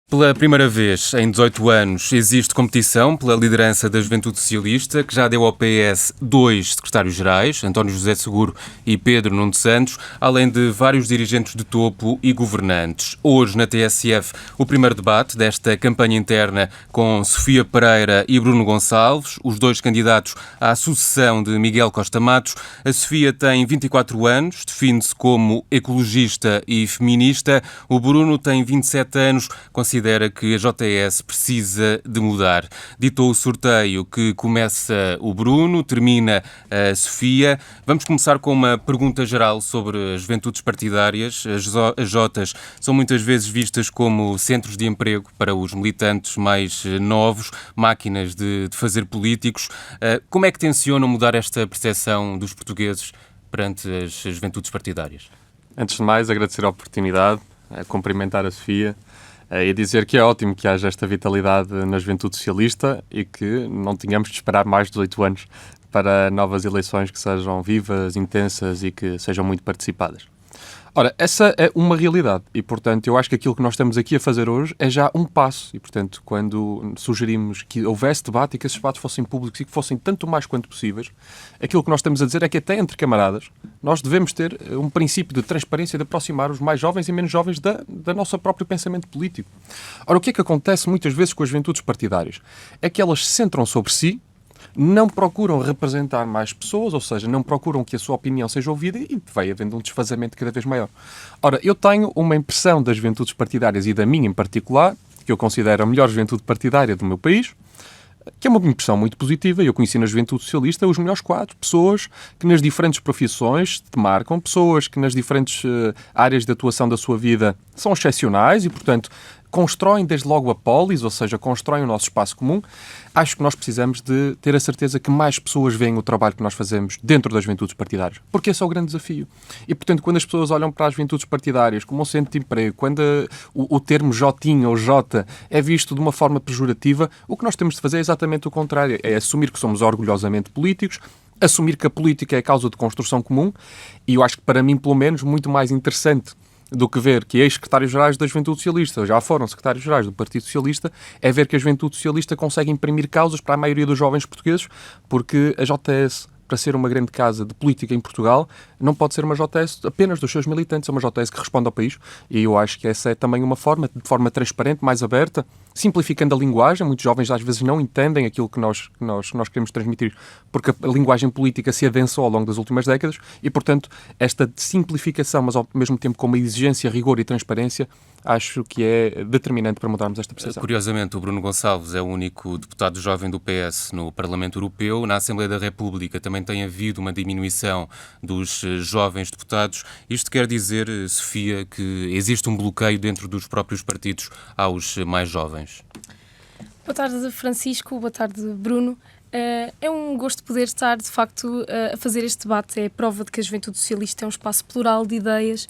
Pela primeira vez em 18 anos existe competição pela liderança da Juventude Socialista, que já deu ao PS 2 secretários-gerais, António José Seguro e Pedro Nuno Santos, além de vários dirigentes de topo e governantes. Hoje, na TSF, o primeiro debate desta campanha interna com Sofia Pereira e Bruno Gonçalves, os dois candidatos à sucessão de Miguel Costa Matos. A Sofia tem 24 anos, define-se como ecologista e feminista. O Bruno tem 27 anos, considera que a JS precisa de mudar. Ditou o sorteio que começa o Bruno, termina a Sofia. Vamos começar com uma pergunta geral sobre as juventudes partidárias. As Jotas são muitas vezes vistas como centros de emprego para os militantes mais novos, máquinas de fazer políticos. Como é que tencionam mudar esta percepção dos portugueses perante as juventudes partidárias? Antes de mais, agradecer a oportunidade, cumprimentar a Sofia e dizer que é ótimo que haja esta vitalidade na juventude socialista e que não tenhamos de esperar mais de 18 anos para novas eleições que sejam vivas, intensas e que sejam muito participadas. Ora, essa é uma realidade e, portanto, eu acho que aquilo que nós estamos aqui a fazer hoje é já um passo e, portanto, quando sugerimos que houvesse debate e que esses debates fossem públicos e que fossem tanto mais quanto possíveis, aquilo que nós estamos a dizer é que até entre camaradas nós devemos ter um princípio de transparência de aproximar os mais jovens e menos jovens da nosso próprio pensamento político. Ora, o que é que acontece muitas vezes com as juventudes partidárias? É que elas se centram sobre si, não procuram representar mais pessoas, ou seja, não procuram que a sua opinião seja ouvida e vai havendo um desfazamento cada vez maior. Ora, eu tenho uma impressão das juventudes partidárias e da minha em particular, que eu considero a melhor juventude partidária do meu país, que é uma impressão muito positiva. Eu conheci na Juventude Socialista os melhores quadros, pessoas que nas diferentes profissões te marcam, pessoas que nas diferentes áreas de atuação da sua vida são excepcionais e, portanto, constroem desde logo a polis, ou seja, constroem o nosso espaço comum. Acho que nós precisamos de ter a certeza que mais pessoas veem o trabalho que nós fazemos dentro das juventudes partidárias, porque esse é o grande desafio. E, portanto, quando as pessoas olham para as juventudes partidárias como um centro de emprego, quando o termo Jotinha ou Jota é visto de uma forma pejorativa, o que nós temos de fazer é exatamente o contrário, é assumir que somos orgulhosamente políticos, assumir que a política é a causa de construção comum, e eu acho que, para mim, pelo menos, muito mais interessante do que ver que ex-secretários-gerais da Juventude Socialista, ou já foram secretários-gerais do Partido Socialista, é ver que a Juventude Socialista consegue imprimir causas para a maioria dos jovens portugueses, porque a JS, para ser uma grande casa de política em Portugal, não pode ser uma JS apenas dos seus militantes, é uma JS que responde ao país, e eu acho que essa é também uma forma, de forma transparente, mais aberta, simplificando a linguagem. Muitos jovens às vezes não entendem aquilo que nós queremos transmitir, porque a linguagem política se adensou ao longo das últimas décadas e, portanto, esta simplificação, mas ao mesmo tempo com uma exigência, rigor e transparência, acho que é determinante para mudarmos esta percepção. Curiosamente, o Bruno Gonçalves é o único deputado jovem do PS no Parlamento Europeu. Na Assembleia da República também tem havido uma diminuição dos jovens deputados. Isto quer dizer, Sofia, que existe um bloqueio dentro dos próprios partidos aos mais jovens? Boa tarde, Francisco. Boa tarde, Bruno. É um gosto poder estar, de facto, a fazer este debate. É a prova de que a Juventude Socialista é um espaço plural de ideias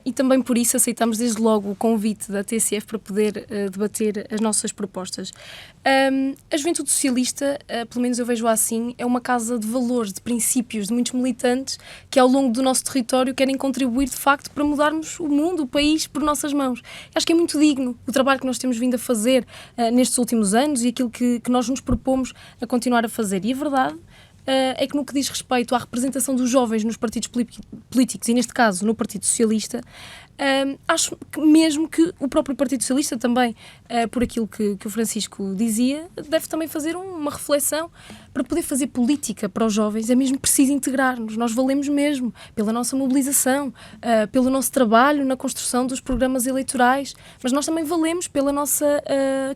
e também por isso aceitamos desde logo o convite da TSF para poder debater as nossas propostas. A Juventude Socialista, pelo menos eu vejo assim, é uma casa de valores, de princípios, de muitos militantes que ao longo do nosso território querem contribuir, de facto, para mudarmos o mundo, o país, por nossas mãos. Acho que é muito digno o trabalho que nós temos vindo a fazer nestes últimos anos e aquilo que nós nos propomos a continuar a fazer. E a verdade é que no que diz respeito à representação dos jovens nos partidos políticos, e neste caso no Partido Socialista, acho que mesmo que o próprio Partido Socialista também, por aquilo que o Francisco dizia, deve também fazer uma reflexão. Para poder fazer política para os jovens é mesmo preciso integrar-nos. Nós valemos mesmo pela nossa mobilização, pelo nosso trabalho na construção dos programas eleitorais, mas nós também valemos pela nossa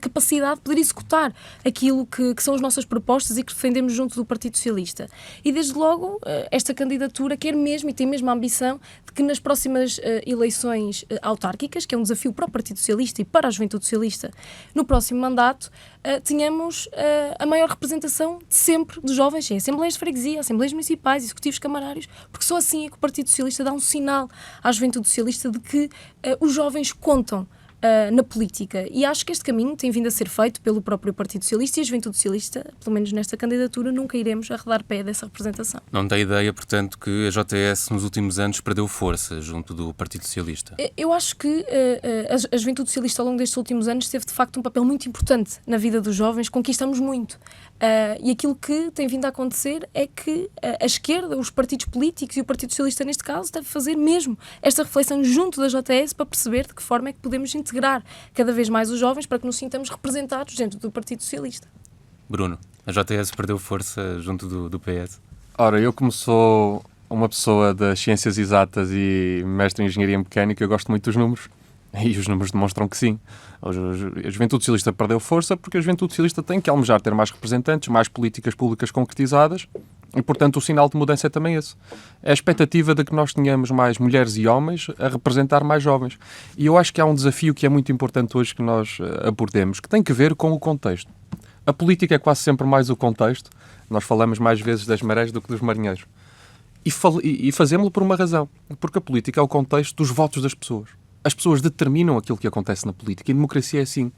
capacidade de poder executar aquilo que são as nossas propostas e que defendemos junto do Partido Socialista. E desde logo esta candidatura quer mesmo e tem mesmo a ambição de que nas próximas eleições autárquicas, que é um desafio para o Partido Socialista e para a Juventude Socialista, no próximo mandato, tenhamos a maior representação de sempre dos jovens em assembleias de freguesia, assembleias municipais, executivos camarários, porque só assim é que o Partido Socialista dá um sinal à Juventude Socialista de que os jovens contam na política. E acho que este caminho tem vindo a ser feito pelo próprio Partido Socialista e a Juventude Socialista, pelo menos nesta candidatura, nunca iremos arredar pé dessa representação. Não tem ideia, portanto, que a JTS nos últimos anos perdeu força junto do Partido Socialista? Eu acho que a Juventude Socialista ao longo destes últimos anos teve de facto um papel muito importante na vida dos jovens, conquistamos muito. E aquilo que tem vindo a acontecer é que a esquerda, os partidos políticos e o Partido Socialista neste caso, deve fazer mesmo esta reflexão junto da JTS para perceber de que forma é que podemos integrar cada vez mais os jovens para que nos sintamos representados dentro do Partido Socialista. Bruno, a JTS perdeu força junto do PS? Ora, eu como sou uma pessoa das ciências exatas e mestre em engenharia mecânica, eu gosto muito dos números. E os números demonstram que sim. A Juventude Socialista perdeu força porque a Juventude Socialista tem que almejar ter mais representantes, mais políticas públicas concretizadas e, portanto, o sinal de mudança é também esse. É a expectativa de que nós tenhamos mais mulheres e homens a representar mais jovens. E eu acho que há um desafio que é muito importante hoje que nós abordemos, que tem que ver com o contexto. A política é quase sempre mais o contexto. Nós falamos mais vezes das marés do que dos marinheiros. E fazemos-lo por uma razão. Porque a política é o contexto dos votos das pessoas. As pessoas determinam aquilo que acontece na política e a democracia é assim.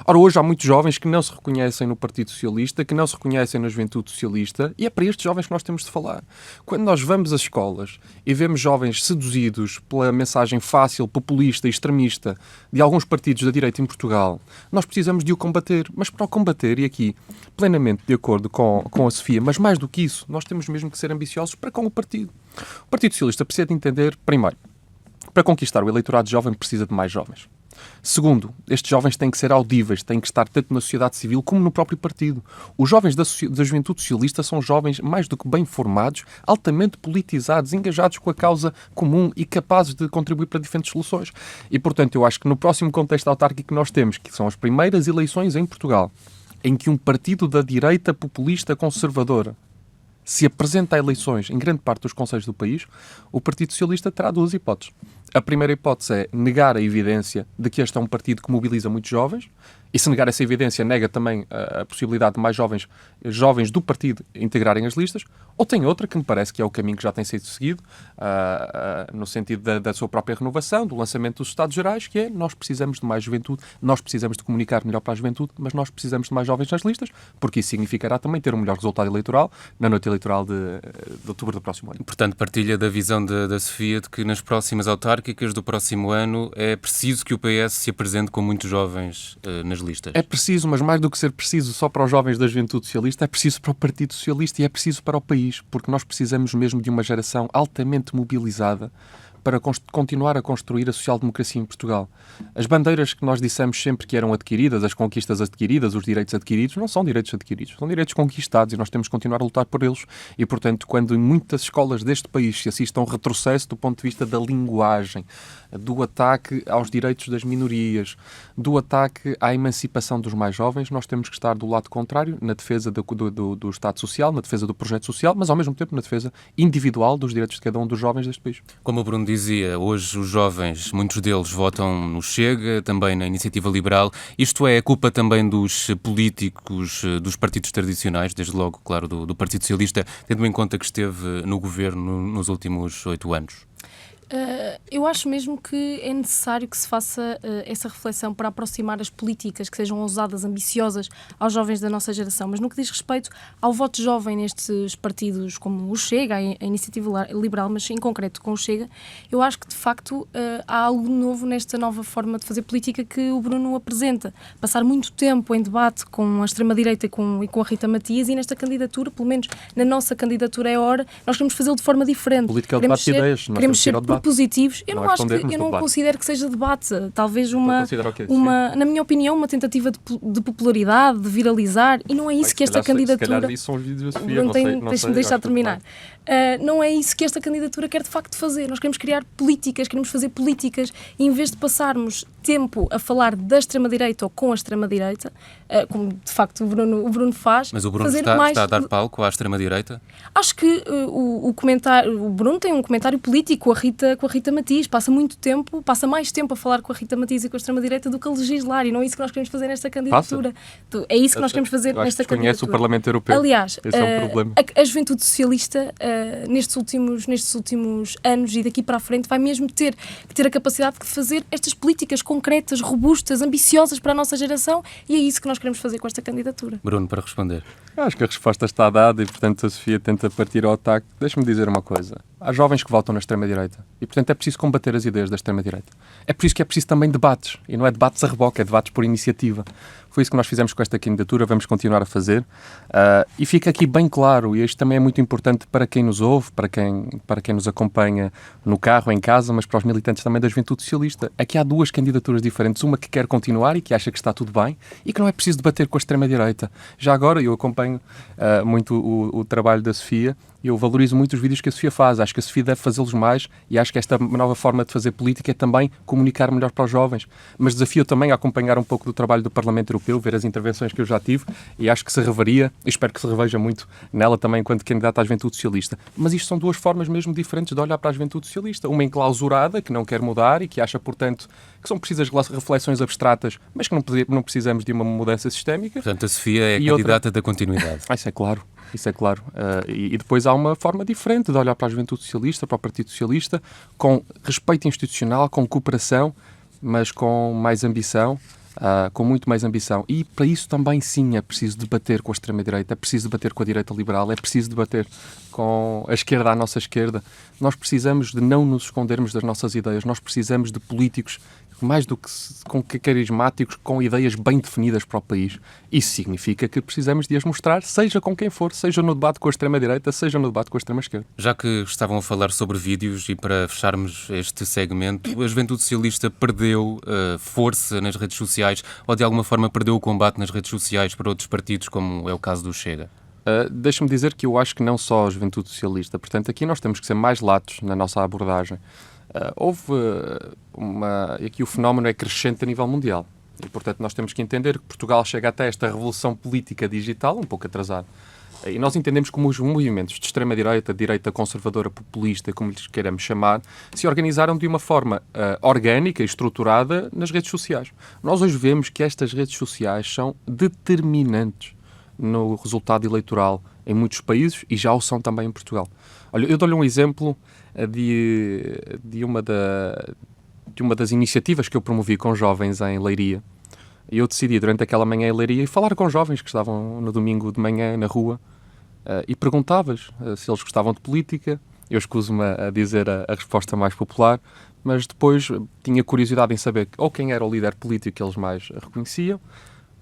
Ora, hoje há muitos jovens que não se reconhecem no Partido Socialista, que não se reconhecem na Juventude Socialista e é para estes jovens que nós temos de falar. Quando nós vamos às escolas e vemos jovens seduzidos pela mensagem fácil, populista e extremista de alguns partidos da direita em Portugal, nós precisamos de o combater. Mas para o combater, e aqui plenamente de acordo com a Sofia, mas mais do que isso, nós temos mesmo que ser ambiciosos para com o partido. O Partido Socialista precisa de entender, primeiro, para conquistar o eleitorado jovem precisa de mais jovens. Segundo, estes jovens têm que ser audíveis, têm que estar tanto na sociedade civil como no próprio partido. Os jovens da Juventude Socialista são jovens mais do que bem formados, altamente politizados, engajados com a causa comum e capazes de contribuir para diferentes soluções. E, portanto, eu acho que no próximo contexto autárquico que nós temos, que são as primeiras eleições em Portugal, em que um partido da direita populista conservadora se apresenta a eleições em grande parte dos concelhos do país, o Partido Socialista terá duas hipóteses. A primeira hipótese é negar a evidência de que este é um partido que mobiliza muitos jovens, e se negar essa evidência, nega também a possibilidade de mais jovens do partido integrarem as listas, ou tem outra, que me parece que é o caminho que já tem sido seguido, no sentido da sua própria renovação, do lançamento dos Estados Gerais, que é, nós precisamos de mais juventude, nós precisamos de comunicar melhor para a juventude, mas nós precisamos de mais jovens nas listas, porque isso significará também ter um melhor resultado eleitoral na noite eleitoral de outubro do próximo ano. Portanto, partilha da visão da Sofia de que nas próximas autárquicas do próximo ano é preciso que o PS se apresente com muitos jovens nas listas. É preciso, mas mais do que ser preciso só para os jovens da Juventude Socialista, é preciso para o Partido Socialista e é preciso para o país, porque nós precisamos mesmo de uma geração altamente mobilizada para continuar a construir a social-democracia em Portugal. As bandeiras que nós dissemos sempre que eram adquiridas, as conquistas adquiridas, os direitos adquiridos, não são direitos adquiridos, são direitos conquistados e nós temos que continuar a lutar por eles. E, portanto, quando em muitas escolas deste país se assiste a um retrocesso do ponto de vista da linguagem, do ataque aos direitos das minorias, do ataque à emancipação dos mais jovens, nós temos que estar do lado contrário, na defesa do Estado Social, na defesa do projeto social, mas ao mesmo tempo na defesa individual dos direitos de cada um dos jovens deste país. Como o Bruno dizia, hoje os jovens, muitos deles votam no Chega, também na Iniciativa Liberal. Isto é culpa também dos políticos, dos partidos tradicionais, desde logo, claro, do Partido Socialista, tendo em conta que esteve no governo nos últimos 8 anos? Eu acho mesmo que é necessário que se faça essa reflexão para aproximar as políticas que sejam ousadas, ambiciosas aos jovens da nossa geração. Mas no que diz respeito ao voto jovem nestes partidos como o Chega, a Iniciativa Liberal, mas em concreto com o Chega, eu acho que de facto há algo novo nesta nova forma de fazer política que o Bruno apresenta. Passar muito tempo em debate com a extrema-direita e com a Rita Matias, e nesta candidatura, pelo menos na nossa candidatura é hora, nós queremos fazê-lo de forma diferente. Política é o debate de ideias. Queremos ser propositivos. Eu não considero que seja debate. Talvez na minha opinião, uma tentativa de popularidade, de viralizar, e não é isso que esta candidatura... Se calhar isso são os vídeos da Sofia, deixa-me deixar terminar. Não é isso que esta candidatura quer de facto fazer. Nós queremos criar políticas, queremos fazer políticas, e em vez de passarmos tempo a falar da extrema-direita ou com a extrema-direita, como de facto o Bruno faz... Mas o Bruno está a dar palco à extrema-direita? Acho que o Bruno tem um comentário político com a Rita Matias, passa mais tempo a falar com a Rita Matias e com a extrema-direita do que a legislar, e não é isso que nós queremos fazer nesta candidatura. É isso que nós queremos fazer nesta candidatura. Conhece o Parlamento Europeu. Aliás, esse é um problema. A Juventude Socialista, nestes últimos anos e daqui para a frente, vai mesmo ter que ter a capacidade de fazer estas políticas com concretas, robustas, ambiciosas para a nossa geração, e é isso que nós queremos fazer com esta candidatura. Bruno, para responder. Acho que a resposta está dada e, portanto, a Sofia tenta partir ao ataque. Deixa-me dizer uma coisa. Há jovens que votam na extrema-direita e, portanto, é preciso combater as ideias da extrema-direita. É por isso que é preciso também debates. E não é debates a reboque, é debates por iniciativa. Foi isso que nós fizemos com esta candidatura, vamos continuar a fazer. E fica aqui bem claro, e isto também é muito importante para quem nos ouve, para quem nos acompanha no carro, em casa, mas para os militantes também da Juventude Socialista. Aqui há duas candidaturas diferentes. Uma que quer continuar e que acha que está tudo bem e que não é preciso debater com a extrema-direita. Já agora, eu acompanho muito o trabalho da Sofia. Eu valorizo muito os vídeos que a Sofia faz. Acho que a Sofia deve fazê-los mais e acho que esta nova forma de fazer política é também comunicar melhor para os jovens. Mas desafio também a acompanhar um pouco do trabalho do Parlamento Europeu, ver as intervenções que eu já tive e acho que se revaria, e espero que se reveja muito nela também enquanto candidata à Juventude Socialista. Mas isto são duas formas mesmo diferentes de olhar para a Juventude Socialista. Uma enclausurada, que não quer mudar e que acha, portanto, que são precisas reflexões abstratas, mas que não precisamos de uma mudança sistémica. Portanto, a Sofia é a candidata da continuidade. Isso é claro. Isso é claro. E depois há uma forma diferente de olhar para a Juventude Socialista, para o Partido Socialista, com respeito institucional, com cooperação, mas com mais ambição, com muito mais ambição. E para isso também, sim, é preciso debater com a extrema-direita, é preciso debater com a direita liberal, é preciso debater com a esquerda à nossa esquerda. Nós precisamos de não nos escondermos das nossas ideias, nós precisamos de políticos mais do que carismáticos, com ideias bem definidas para o país. Isso significa que precisamos de as mostrar, seja com quem for, seja no debate com a extrema-direita, seja no debate com a extrema-esquerda. Já que estavam a falar sobre vídeos e para fecharmos este segmento, a Juventude Socialista perdeu força nas redes sociais ou de alguma forma perdeu o combate nas redes sociais para outros partidos, como é o caso do Chega? Deixa-me dizer que eu acho que não só a Juventude Socialista, portanto aqui nós temos que ser mais latos na nossa abordagem. Aqui o fenómeno é crescente a nível mundial e, portanto, nós temos que entender que Portugal chega até esta revolução política digital, um pouco atrasado. E nós entendemos como os movimentos de extrema-direita, direita conservadora, populista, como lhes queiramos chamar, se organizaram de uma forma orgânica e estruturada nas redes sociais. Nós hoje vemos que estas redes sociais são determinantes no resultado eleitoral em muitos países e já o são também em Portugal. Olha, eu dou-lhe um exemplo de uma das iniciativas que eu promovi com jovens em Leiria. Eu decidi, durante aquela manhã em Leiria, falar com jovens que estavam no domingo de manhã na rua e perguntava-lhes se eles gostavam de política. Eu escuso-me a dizer a resposta mais popular, mas depois tinha curiosidade em saber ou quem era o líder político que eles mais reconheciam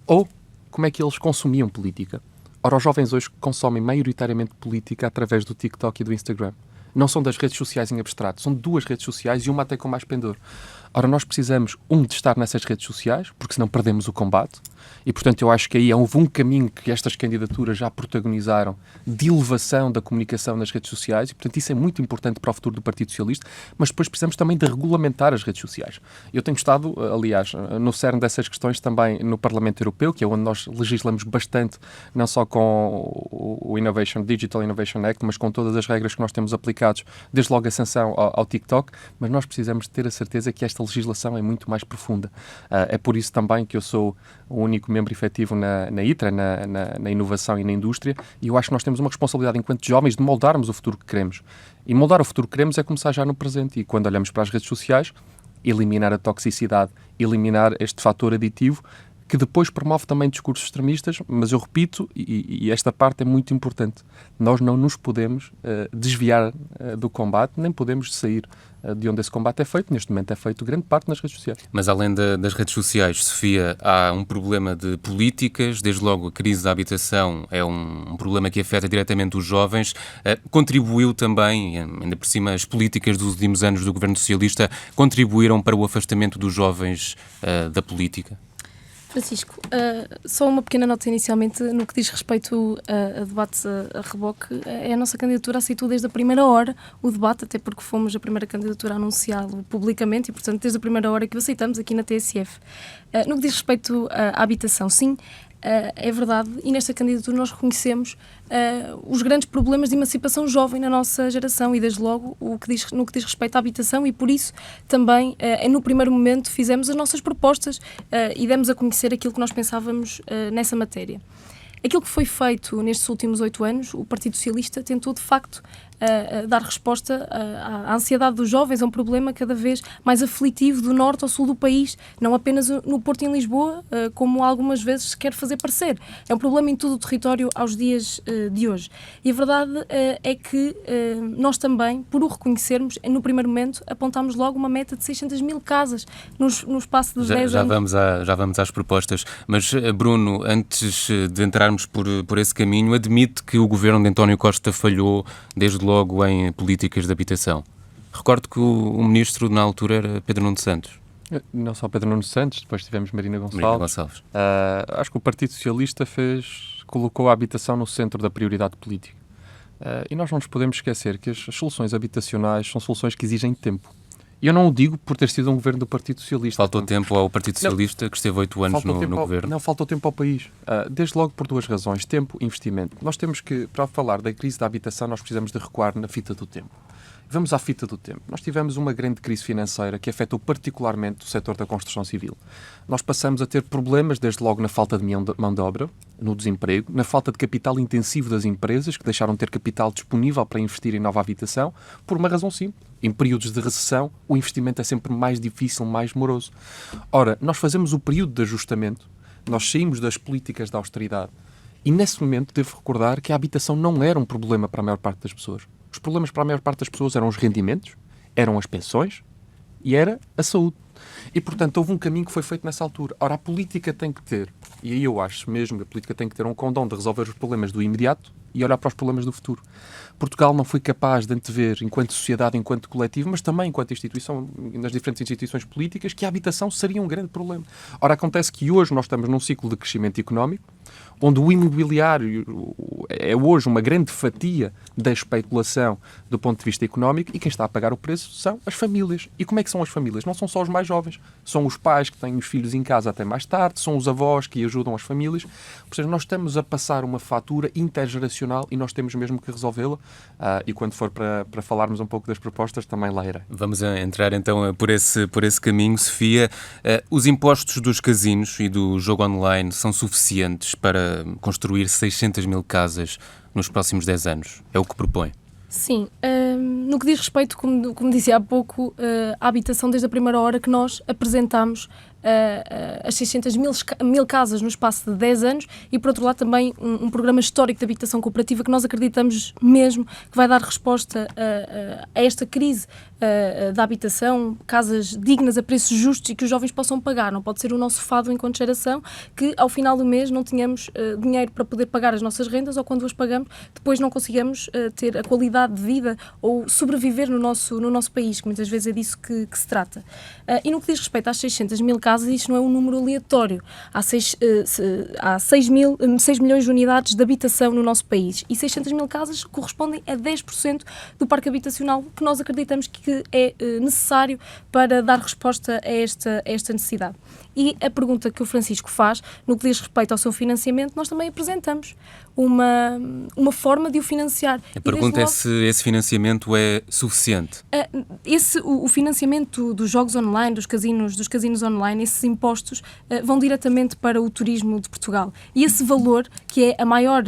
ou como é que eles consumiam política. Ora, os jovens hoje consomem maioritariamente política através do TikTok e do Instagram. Não são das redes sociais em abstrato, são duas redes sociais e uma até com mais pendor. Ora, nós precisamos, de estar nessas redes sociais, porque senão perdemos o combate, e, portanto, eu acho que aí houve um caminho que estas candidaturas já protagonizaram de elevação da comunicação nas redes sociais, e, portanto, isso é muito importante para o futuro do Partido Socialista, mas depois precisamos também de regulamentar as redes sociais. Eu tenho estado, aliás, no cerne dessas questões também no Parlamento Europeu, que é onde nós legislamos bastante, não só com o Digital Innovation Act, mas com todas as regras que nós temos aplicados, desde logo a sanção ao TikTok, mas nós precisamos ter a certeza que esta legislação é muito mais profunda. É por isso também que eu sou o único membro efetivo na ITRA, na inovação e na indústria, e eu acho que nós temos uma responsabilidade enquanto jovens de moldarmos o futuro que queremos. E moldar o futuro que queremos é começar já no presente, e quando olhamos para as redes sociais, eliminar a toxicidade, eliminar este fator aditivo, que depois promove também discursos extremistas, mas eu repito, e esta parte é muito importante, nós não nos podemos desviar do combate, nem podemos sair de onde esse combate é feito. Neste momento é feito grande parte nas redes sociais. Mas além das redes sociais, Sofia, há um problema de políticas, desde logo a crise da habitação é um problema que afeta diretamente os jovens. Contribuiu também, ainda por cima, as políticas dos últimos anos do governo socialista contribuíram para o afastamento dos jovens da política? Francisco, só uma pequena nota inicialmente no que diz respeito a debates a reboque. A nossa candidatura aceitou desde a primeira hora o debate, até porque fomos a primeira candidatura a anunciá-lo publicamente e, portanto, desde a primeira hora que o aceitamos aqui na TSF. No que diz respeito à habitação, sim, é verdade, e nesta candidatura nós reconhecemos os grandes problemas de emancipação jovem na nossa geração e, desde logo, no que diz respeito à habitação, e por isso também, no primeiro momento, fizemos as nossas propostas e demos a conhecer aquilo que nós pensávamos nessa matéria. Aquilo que foi feito nestes últimos 8 anos, o Partido Socialista tentou, de facto, dar resposta à ansiedade dos jovens, a um problema cada vez mais aflitivo do norte ao sul do país, não apenas no Porto e em Lisboa, como algumas vezes se quer fazer parecer. É um problema em todo o território aos dias de hoje. E a verdade é que nós também, por o reconhecermos, no primeiro momento apontámos logo uma meta de 600 mil casas no espaço de 10 anos. Já vamos às propostas, mas Bruno, antes de entrarmos por esse caminho, admite que o governo de António Costa falhou desde logo em políticas de habitação. Recordo que o ministro na altura era Pedro Nuno Santos. Não só Pedro Nuno Santos, depois tivemos Marina Gonçalves. Acho que o Partido Socialista colocou a habitação no centro da prioridade política. E nós não nos podemos esquecer que as soluções habitacionais são soluções que exigem tempo. E eu não o digo por ter sido um governo do Partido Socialista. Faltou tempo ao Partido Socialista, que esteve 8 anos no governo? Não, faltou tempo ao país. Desde logo por duas razões. Tempo e investimento. Nós temos que, para falar da crise da habitação, nós precisamos de recuar na fita do tempo. Vamos à fita do tempo. Nós tivemos uma grande crise financeira que afetou particularmente o setor da construção civil. Nós passamos a ter problemas, desde logo, na falta de mão de obra, no desemprego, na falta de capital intensivo das empresas, que deixaram de ter capital disponível para investir em nova habitação, por uma razão simples. Em períodos de recessão, o investimento é sempre mais difícil, mais moroso. Ora, nós fazemos o período de ajustamento, nós saímos das políticas de austeridade e, nesse momento, devo recordar que a habitação não era um problema para a maior parte das pessoas. Os problemas para a maior parte das pessoas eram os rendimentos, eram as pensões e era a saúde. E, portanto, houve um caminho que foi feito nessa altura. Ora, a política tem que ter, e aí eu acho mesmo que a política tem que ter um condão de resolver os problemas do imediato e olhar para os problemas do futuro. Portugal não foi capaz de antever, enquanto sociedade, enquanto coletivo, mas também enquanto instituição, nas diferentes instituições políticas, que a habitação seria um grande problema. Ora, acontece que hoje nós estamos num ciclo de crescimento económico, onde o imobiliário é hoje uma grande fatia da especulação do ponto de vista económico e quem está a pagar o preço são as famílias. E como é que são as famílias? Não são só os mais jovens, são os pais que têm os filhos em casa até mais tarde, são os avós que ajudam as famílias. Ou seja, nós estamos a passar uma fatura intergeracional e nós temos mesmo que resolvê-la. E quando for para falarmos um pouco das propostas, também lá irei. Vamos entrar então por esse caminho, Sofia. Os impostos dos casinos e do jogo online são suficientes para construir 600 mil casas nos próximos 10 anos? É o que propõe? Sim. No que diz respeito, como dizia há pouco, à habitação, desde a primeira hora que nós apresentámos as 600 mil casas no espaço de 10 anos e, por outro lado, também um programa histórico de habitação cooperativa que nós acreditamos mesmo que vai dar resposta a esta crise da habitação, casas dignas a preços justos e que os jovens possam pagar. Não pode ser o nosso fado enquanto geração que, ao final do mês, não tenhamos dinheiro para poder pagar as nossas rendas ou, quando as pagamos, depois não consigamos ter a qualidade de vida ou sobreviver no nosso país, que muitas vezes é disso que se trata. E no que diz respeito às 600 mil casas, isto não é um número aleatório. Há 6 milhões de unidades de habitação no nosso país e 600 mil casas correspondem a 10% do parque habitacional que nós acreditamos que é necessário para dar resposta a esta necessidade. E a pergunta que o Francisco faz, no que diz respeito ao seu financiamento, nós também apresentamos uma forma de o financiar. A pergunta é se esse financiamento é suficiente. O financiamento dos jogos online, dos casinos online, esses impostos vão diretamente para o turismo de Portugal. E esse valor, que é a maior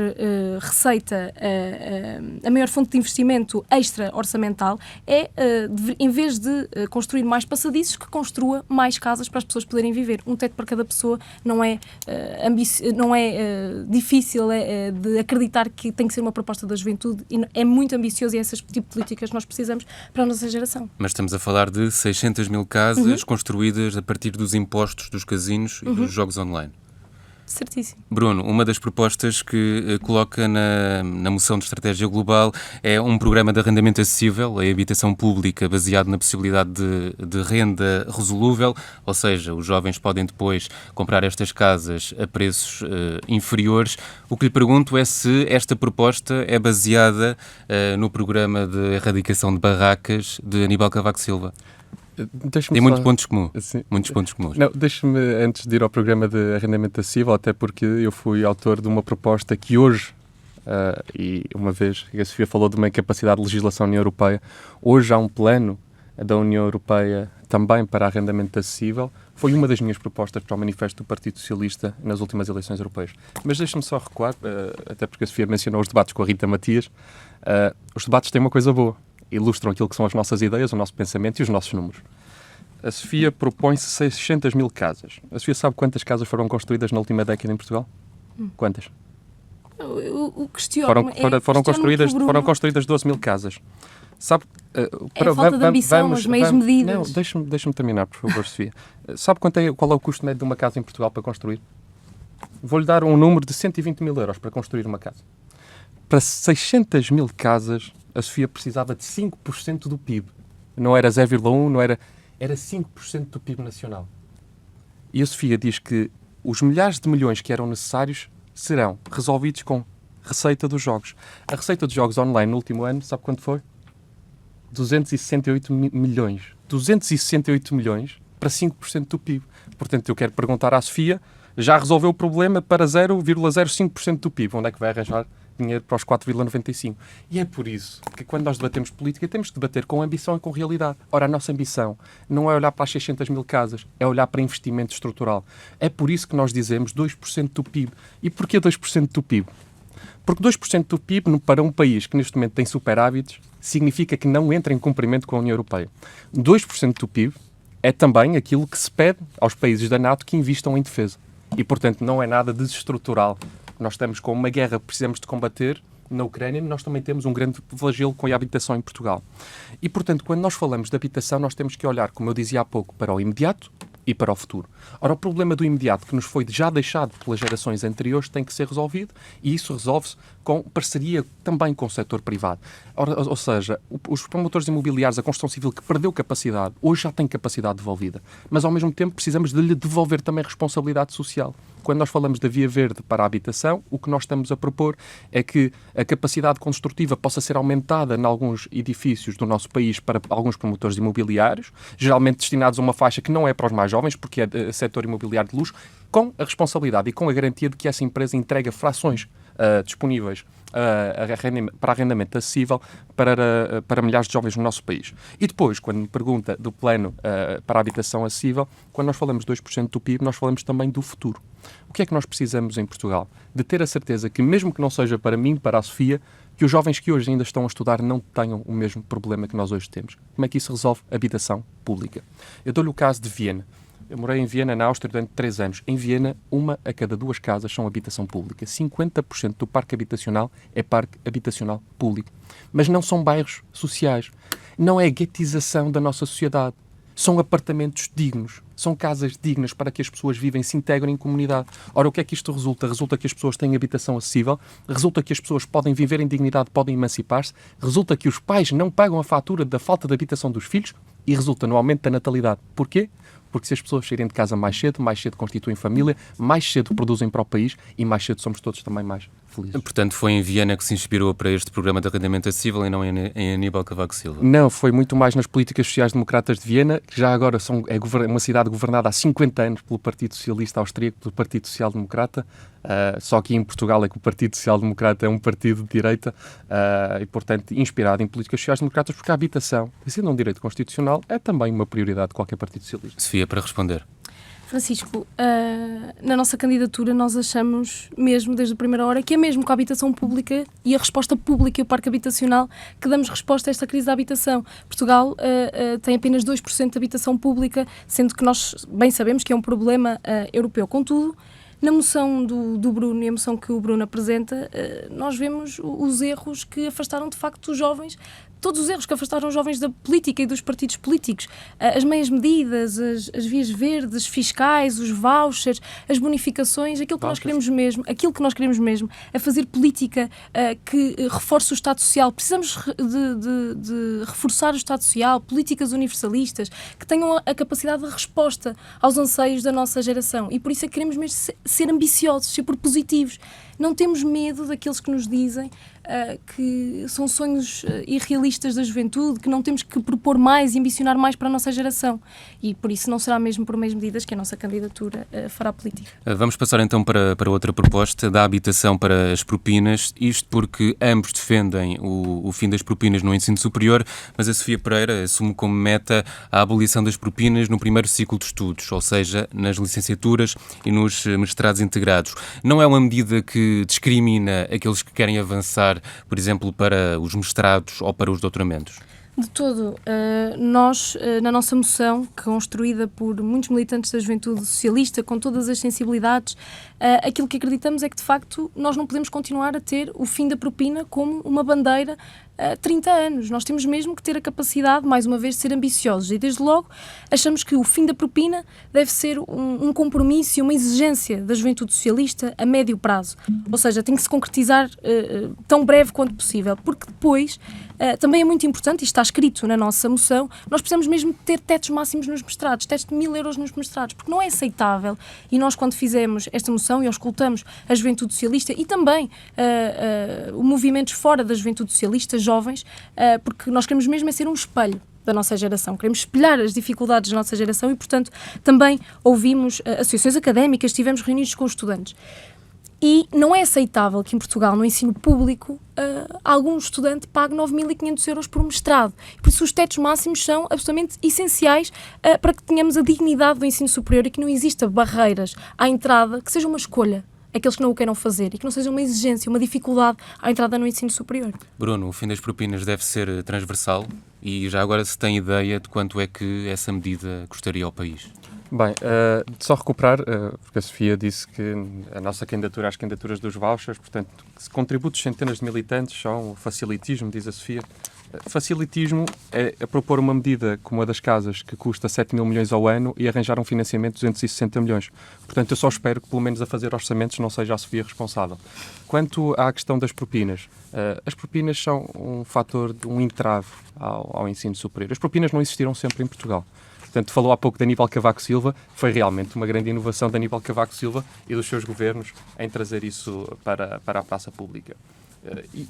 receita, a maior fonte de investimento extra-orçamental, em vez de construir mais passadiços, que construa mais casas para as pessoas poderem viver. Um teto para cada pessoa não é difícil de acreditar que tem que ser uma proposta da juventude e é muito ambicioso e é esse tipo de políticas que nós precisamos para a nossa geração. Mas estamos a falar de 600 mil casas construídas a partir dos impostos dos casinos e dos jogos online. Certíssimo. Bruno, uma das propostas que coloca na moção de estratégia global é um programa de arrendamento acessível, a habitação pública baseado na possibilidade de renda resolúvel, ou seja, os jovens podem depois comprar estas casas a preços inferiores. O que lhe pergunto é se esta proposta é baseada no programa de erradicação de barracas de Aníbal Cavaco Silva. Tem muitos pontos comuns. Muitos pontos comuns. Não, deixe-me, antes de ir ao programa de arrendamento acessível, até porque eu fui autor de uma proposta que hoje, e uma vez a Sofia falou de uma incapacidade de legislação da União Europeia, hoje há um plano da União Europeia também para arrendamento acessível, Foi uma das minhas propostas para o manifesto do Partido Socialista nas últimas eleições europeias. Mas deixe-me só recuar, até porque a Sofia mencionou os debates com a Rita Matias. Os debates têm uma coisa boa. Ilustram aquilo que são as nossas ideias, o nosso pensamento e os nossos números. A Sofia propõe-se 600 mil casas. A Sofia sabe quantas casas foram construídas na última década em Portugal? Quantas? O questiono Foram construídas 12 mil casas. Sabe, falta de ambição, as meias medidas. Não, deixa-me terminar, por favor, Sofia. Sabe qual é o custo médio de uma casa em Portugal para construir? Vou-lhe dar um número de 120 mil euros para construir uma casa. Para 600 mil casas, a Sofia precisava de 5% do PIB. Não era 0,1, não era 5% do PIB nacional. E a Sofia diz que os milhares de milhões que eram necessários serão resolvidos com receita dos jogos. A receita dos jogos online no último ano, sabe quanto foi? 268 milhões. 268 milhões para 5% do PIB. Portanto, eu quero perguntar à Sofia, já resolveu o problema para 0,05% do PIB. Onde é que vai arranjar dinheiro para os 4,95%? E é por isso que quando nós debatemos política temos que debater com ambição e com realidade. Ora, a nossa ambição não é olhar para as 600 mil casas, é olhar para investimento estrutural. É por isso que nós dizemos 2% do PIB. E porquê 2% do PIB? Porque 2% do PIB para um país que neste momento tem superávites significa que não entra em cumprimento com a União Europeia. 2% do PIB é também aquilo que se pede aos países da NATO que investam em defesa. E, portanto, não é nada desestrutural. Nós estamos com uma guerra que precisamos de combater na Ucrânia, nós também temos um grande flagelo com a habitação em Portugal. E, portanto, quando nós falamos de habitação, nós temos que olhar, como eu dizia há pouco, para o imediato e para o futuro. Ora, o problema do imediato, que nos foi já deixado pelas gerações anteriores, tem que ser resolvido, e isso resolve-se com parceria também com o setor privado. Ou seja, os promotores imobiliários, a construção civil que perdeu capacidade, hoje já tem capacidade devolvida. Mas, ao mesmo tempo, precisamos de lhe devolver também responsabilidade social. Quando nós falamos da via verde para a habitação, o que nós estamos a propor é que a capacidade construtiva possa ser aumentada em alguns edifícios do nosso país para alguns promotores imobiliários, geralmente destinados a uma faixa que não é para os mais jovens, porque é setor imobiliário de luxo, com a responsabilidade e com a garantia de que essa empresa entrega frações disponíveis para arrendamento acessível para milhares de jovens no nosso país. E depois, quando me pergunta do plano para a habitação acessível, quando nós falamos de 2% do PIB, nós falamos também do futuro. O que é que nós precisamos em Portugal? De ter a certeza que, mesmo que não seja para mim, para a Sofia, que os jovens que hoje ainda estão a estudar não tenham o mesmo problema que nós hoje temos. Como é que isso resolve? Habitação pública. Eu dou-lhe o caso de Viena. Eu morei em Viena, na Áustria, durante 3 anos. Em Viena, 1 a cada 2 casas são habitação pública. 50% do parque habitacional é parque habitacional público. Mas não são bairros sociais. Não é a guetização da nossa sociedade. São apartamentos dignos. São casas dignas para que as pessoas vivem, se integrem em comunidade. Ora, o que é que isto resulta? Resulta que as pessoas têm habitação acessível, resulta que as pessoas podem viver em dignidade, podem emancipar-se, resulta que os pais não pagam a fatura da falta de habitação dos filhos e resulta no aumento da natalidade. Porquê? Porque se as pessoas saírem de casa mais cedo constituem família, mais cedo produzem para o país e mais cedo somos todos também mais felizes. Portanto, foi em Viena que se inspirou para este programa de arrendamento acessível e não em Aníbal Cavaco Silva? Não, foi muito mais nas políticas sociais-democratas de Viena, que já agora é uma cidade governada há 50 anos pelo Partido Socialista Austríaco, pelo Partido Social-Democrata. Só que em Portugal é que o Partido Social-Democrata é um partido de direita e, portanto, inspirado em políticas sociais-democratas, porque a habitação, sendo um direito constitucional, é também uma prioridade de qualquer Partido Socialista. Sofia, para responder. Francisco, na nossa candidatura nós achamos mesmo, desde a primeira hora, que é mesmo com a habitação pública e a resposta pública e o parque habitacional que damos resposta a esta crise da habitação. Portugal tem apenas 2% de habitação pública, sendo que nós bem sabemos que é um problema europeu. Contudo, na moção do Bruno e a moção que o Bruno apresenta, nós vemos os erros que afastaram de facto os jovens, todos os erros que afastaram os jovens da política e dos partidos políticos. As meias medidas, as vias verdes, fiscais, os vouchers, as bonificações, aquilo que nós queremos mesmo é fazer política que reforce o Estado Social. Precisamos de reforçar o Estado Social, políticas universalistas, que tenham a capacidade de resposta aos anseios da nossa geração. E por isso é que queremos mesmo ser ambiciosos, ser propositivos. não temos medo daqueles que nos dizem que são sonhos irrealistas da juventude, que não temos que propor mais e ambicionar mais para a nossa geração. E por isso não será mesmo por meias medidas que a nossa candidatura fará política. Vamos passar então para outra proposta, da habitação para as propinas, isto porque ambos defendem o fim das propinas no ensino superior, mas a Sofia Pereira assume como meta a abolição das propinas no primeiro ciclo de estudos, ou seja, nas licenciaturas e nos mestrados integrados. Não é uma medida que discrimina aqueles que querem avançar, por exemplo, para os mestrados ou para os doutoramentos? De todo. Nós, na nossa moção, construída por muitos militantes da juventude socialista, com todas as sensibilidades, aquilo que acreditamos é que, de facto, nós não podemos continuar a ter o fim da propina como uma bandeira 30 anos. Nós temos mesmo que ter a capacidade, mais uma vez, de ser ambiciosos. E, desde logo, achamos que o fim da propina deve ser um compromisso e uma exigência da juventude socialista a médio prazo. Ou seja, tem que se concretizar tão breve quanto possível. Porque depois, também é muito importante, e está escrito na nossa moção, nós precisamos mesmo ter tetos máximos nos mestrados, tetos de 1.000 euros nos mestrados, porque não é aceitável. E nós, quando fizemos esta moção e auscultamos a juventude socialista e também movimentos fora da juventude socialista, jovens, porque nós queremos mesmo ser um espelho da nossa geração, queremos espelhar as dificuldades da nossa geração e, portanto, também ouvimos associações académicas, estivemos reunidos com os estudantes. E não é aceitável que em Portugal, no ensino público, algum estudante pague 9.500 euros por mestrado. Por isso, os tetos máximos são absolutamente essenciais para que tenhamos a dignidade do ensino superior e que não exista barreiras à entrada, que seja uma escolha. Aqueles que não o queiram fazer e que não seja uma exigência, uma dificuldade à entrada no ensino superior. Bruno, o fim das propinas deve ser transversal e já agora se tem ideia de quanto é que essa medida custaria ao país? Bem, só recuperar, porque a Sofia disse que a nossa candidatura, as candidaturas dos vouchers, portanto, contributos de centenas de militantes são facilitismo, diz a Sofia. Facilitismo é propor uma medida como a das casas que custa 7.000 milhões ao ano e arranjar um financiamento de 260 milhões. Portanto, eu só espero que, pelo menos a fazer orçamentos, não seja a Sofia responsável. Quanto à questão das propinas, as propinas são um fator, um entrave ao ensino superior. As propinas não existiram sempre em Portugal. Portanto, falou há pouco de Aníbal Cavaco Silva, foi realmente uma grande inovação de Aníbal Cavaco Silva e dos seus governos em trazer isso para a praça pública.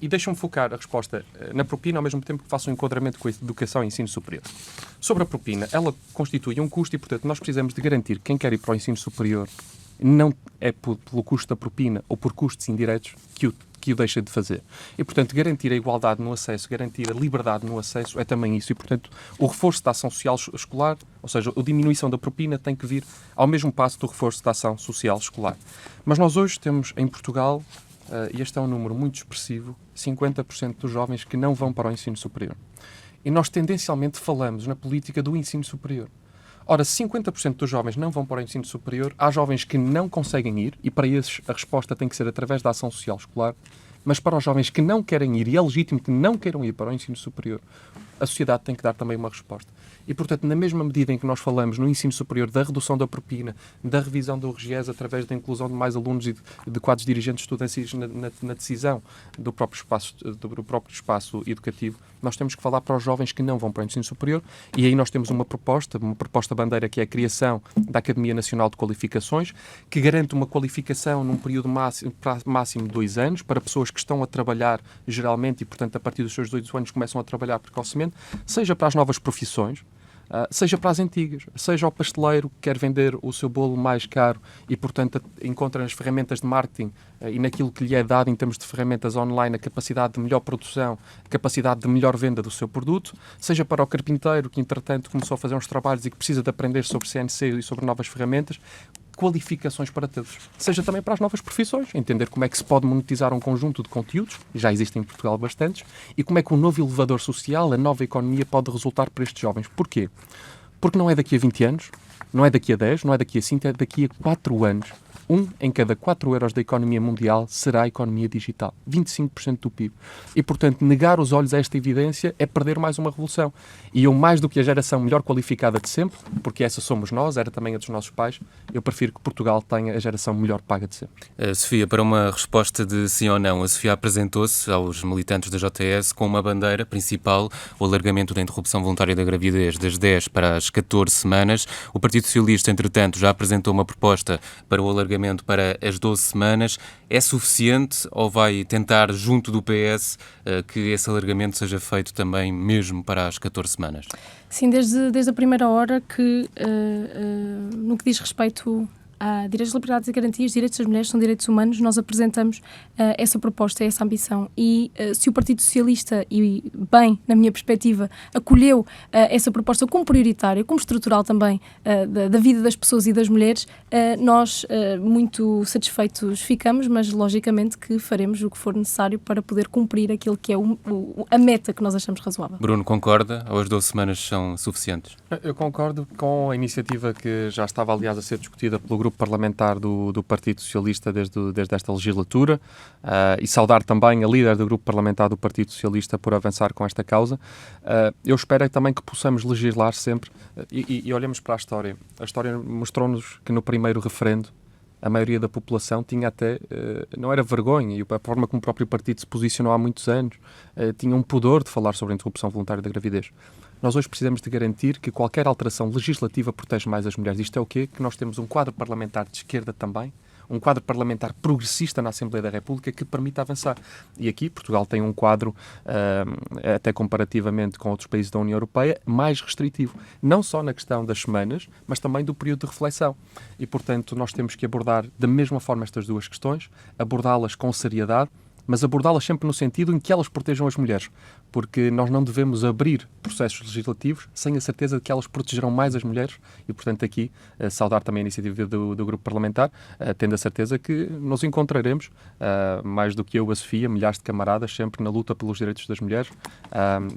E deixam-me focar a resposta na propina, ao mesmo tempo que faço um enquadramento com a educação e ensino superior. Sobre a propina, ela constitui um custo e, portanto, nós precisamos de garantir que quem quer ir para o ensino superior não é pelo custo da propina ou por custos indiretos que o deixa de fazer. E, portanto, garantir a igualdade no acesso, garantir a liberdade no acesso é também isso. E, portanto, o reforço da ação social escolar, ou seja, a diminuição da propina tem que vir ao mesmo passo do reforço da ação social escolar. Mas nós hoje temos em Portugal, e este é um número muito expressivo, 50% dos jovens que não vão para o ensino superior. E nós tendencialmente falamos na política do ensino superior. Ora, se 50% dos jovens não vão para o ensino superior, há jovens que não conseguem ir, e para esses a resposta tem que ser através da ação social escolar, mas para os jovens que não querem ir, e é legítimo que não queiram ir para o ensino superior, a sociedade tem que dar também uma resposta. E, portanto, na mesma medida em que nós falamos no ensino superior da redução da propina, da revisão do RGES através da inclusão de mais alunos e de quadros dirigentes estudantis na decisão do próprio espaço educativo, nós temos que falar para os jovens que não vão para o ensino superior e aí nós temos uma proposta bandeira que é a criação da Academia Nacional de Qualificações, que garante uma qualificação num período máximo de 2 anos para pessoas que estão a trabalhar geralmente e, portanto, a partir dos seus 18 anos começam a trabalhar precocemente, seja para as novas profissões, seja para as antigas, seja o pasteleiro que quer vender o seu bolo mais caro e, portanto, encontra nas ferramentas de marketing e naquilo que lhe é dado em termos de ferramentas online a capacidade de melhor produção, a capacidade de melhor venda do seu produto, seja para o carpinteiro que, entretanto, começou a fazer uns trabalhos e que precisa de aprender sobre CNC e sobre novas ferramentas, qualificações para todos. Seja também para as novas profissões, entender como é que se pode monetizar um conjunto de conteúdos, já existem em Portugal bastantes, e como é que o novo elevador social, a nova economia pode resultar para estes jovens. Porquê? Porque não é daqui a 20 anos, não é daqui a 10, não é daqui a 5, é daqui a 4 anos. 1 em cada 4 euros da economia mundial será a economia digital. 25% do PIB. E, portanto, negar os olhos a esta evidência é perder mais uma revolução. E eu, mais do que a geração melhor qualificada de sempre, porque essa somos nós, era também a dos nossos pais, eu prefiro que Portugal tenha a geração melhor paga de sempre. Sofia, para uma resposta de sim ou não, a Sofia apresentou-se aos militantes da JTS com uma bandeira principal, o alargamento da interrupção voluntária da gravidez das 10 para as 14 semanas. O Partido Socialista, entretanto, já apresentou uma proposta para o alargamento alargamento para as 12 semanas. É suficiente ou vai tentar, junto do PS, que esse alargamento seja feito também mesmo para as 14 semanas? Sim, desde a primeira hora que, no que diz respeito a direitos, liberdades e garantias, direitos das mulheres são direitos humanos, nós apresentamos essa proposta, essa ambição. E se o Partido Socialista, e bem, na minha perspectiva, acolheu essa proposta como prioritária, como estrutural também da vida das pessoas e das mulheres, nós muito satisfeitos ficamos, mas logicamente que faremos o que for necessário para poder cumprir aquilo que é a meta que nós achamos razoável. Bruno, concorda? Ou as 12 semanas são suficientes? Eu concordo com a iniciativa que já estava, aliás, a ser discutida pelo grupo parlamentar do Partido Socialista desde esta legislatura, e saudar também a líder do grupo parlamentar do Partido Socialista por avançar com esta causa. Eu espero também que possamos legislar sempre e olhemos para a história. A história mostrou-nos que no primeiro referendo a maioria da população tinha até, não era vergonha, e a forma como o próprio partido se posicionou há muitos anos, tinha um pudor de falar sobre a interrupção voluntária da gravidez. Nós hoje precisamos de garantir que qualquer alteração legislativa protege mais as mulheres. Isto é o quê? Que nós temos um quadro parlamentar de esquerda também, um quadro parlamentar progressista na Assembleia da República que permite avançar. E aqui Portugal tem um quadro, até comparativamente com outros países da União Europeia, mais restritivo. Não só na questão das semanas, mas também do período de reflexão. E, portanto, nós temos que abordar da mesma forma estas duas questões, abordá-las com seriedade, mas abordá-las sempre no sentido em que elas protejam as mulheres, porque nós não devemos abrir processos legislativos sem a certeza de que elas protegerão mais as mulheres e, portanto, aqui saudar também a iniciativa do grupo parlamentar, tendo a certeza que nos encontraremos, mais do que eu, a Sofia, milhares de camaradas, sempre na luta pelos direitos das mulheres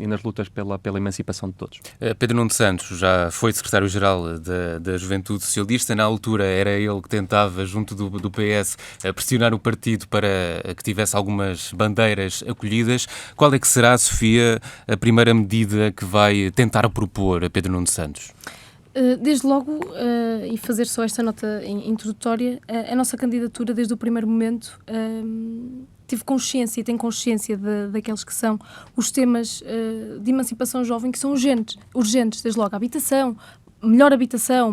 e nas lutas pela emancipação de todos. Pedro Nuno Santos já foi secretário-geral da Juventude Socialista. Na altura era ele que tentava, junto do PS, pressionar o partido para que tivesse algumas bandeiras acolhidas. Qual é que será, Sofia, a primeira medida que vai tentar propor a Pedro Nuno Santos? Desde logo, e fazer só esta nota introdutória, a nossa candidatura desde o primeiro momento teve consciência e tem consciência daqueles que são os temas de emancipação jovem que são urgentes, desde logo a habitação,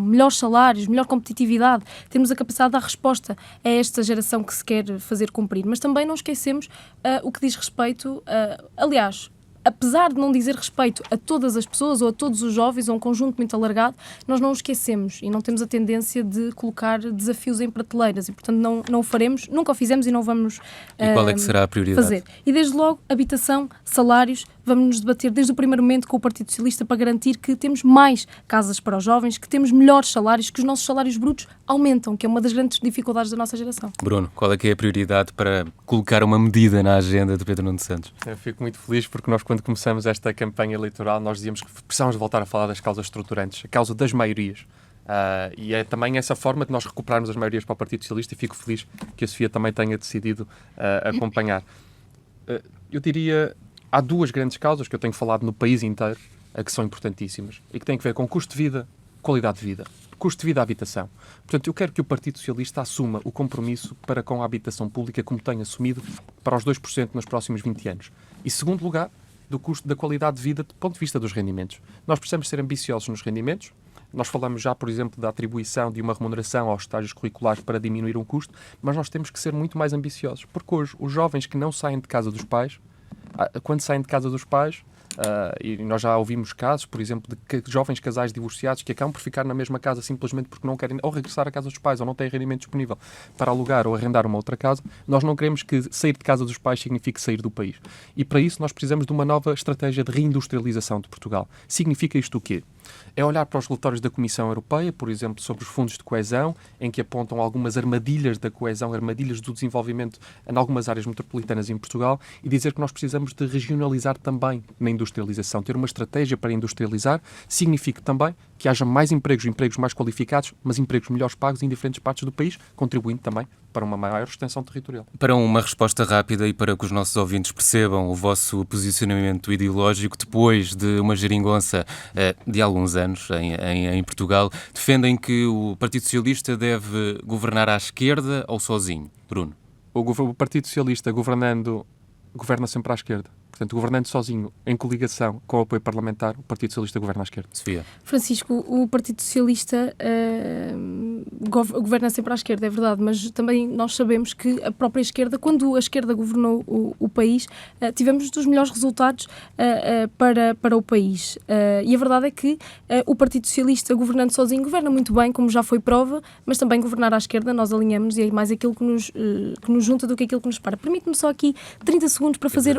melhores salários, melhor competitividade, termos a capacidade de dar resposta a esta geração que se quer fazer cumprir. Mas também não esquecemos o que diz respeito, aliás, apesar de não dizer respeito a todas as pessoas ou a todos os jovens, ou um conjunto muito alargado, nós não o esquecemos e não temos a tendência de colocar desafios em prateleiras e, portanto, não o faremos, nunca o fizemos e não vamos E qual é que será a prioridade? fazer. E, desde logo, habitação, salários, vamos nos debater desde o primeiro momento com o Partido Socialista para garantir que temos mais casas para os jovens, que temos melhores salários, que os nossos salários brutos aumentam, que é uma das grandes dificuldades da nossa geração. Bruno, qual é que é a prioridade para colocar uma medida na agenda de Pedro Nuno Santos? Eu fico muito feliz porque nós, quando começamos esta campanha eleitoral, nós dizíamos que precisamos voltar a falar das causas estruturantes, a causa das maiorias. E é também essa forma de nós recuperarmos as maiorias para o Partido Socialista e fico feliz que a Sofia também tenha decidido acompanhar. Eu diria, há duas grandes causas que eu tenho falado no país inteiro, que são importantíssimas e que têm a ver com custo de vida, qualidade de vida. Custo de vida à habitação. Portanto, eu quero que o Partido Socialista assuma o compromisso para com a habitação pública como tem assumido para os 2% nos próximos 20 anos. E, segundo lugar, do custo da qualidade de vida do ponto de vista dos rendimentos. Nós precisamos ser ambiciosos nos rendimentos. Nós falamos já, por exemplo, da atribuição de uma remuneração aos estágios curriculares para diminuir um custo, mas nós temos que ser muito mais ambiciosos, porque hoje os jovens que não saem de casa dos pais, quando saem de casa dos pais, e nós já ouvimos casos, por exemplo, de jovens casais divorciados que acabam por ficar na mesma casa simplesmente porque não querem ou regressar à casa dos pais ou não têm rendimento disponível para alugar ou arrendar uma outra casa. Nós não queremos que sair de casa dos pais signifique sair do país. E para isso nós precisamos de uma nova estratégia de reindustrialização de Portugal. Significa isto o quê? É olhar para os relatórios da Comissão Europeia, por exemplo, sobre os fundos de coesão, em que apontam algumas armadilhas da coesão, armadilhas do desenvolvimento em algumas áreas metropolitanas em Portugal, e dizer que nós precisamos de regionalizar também na industrialização. Ter uma estratégia para industrializar significa também que haja mais empregos mais qualificados, mas empregos melhores pagos em diferentes partes do país, contribuindo também para uma maior extensão territorial. Para uma resposta rápida e para que os nossos ouvintes percebam o vosso posicionamento ideológico, depois de uma geringonça de alguns anos em Portugal, defendem que o Partido Socialista deve governar à esquerda ou sozinho? Bruno? O Partido Socialista governa sempre à esquerda. Portanto, governando sozinho, em coligação com o apoio parlamentar, o Partido Socialista governa à esquerda. Sofia. Francisco, o Partido Socialista governa sempre à esquerda, é verdade, mas também nós sabemos que a própria esquerda, quando a esquerda governou o país, tivemos dos melhores resultados para o país. E a verdade é que o Partido Socialista, governando sozinho, governa muito bem, como já foi prova, mas também governar à esquerda, nós alinhamos e é mais aquilo que nos junta do que aquilo que nos separa. Permite-me só aqui 30 segundos para fazer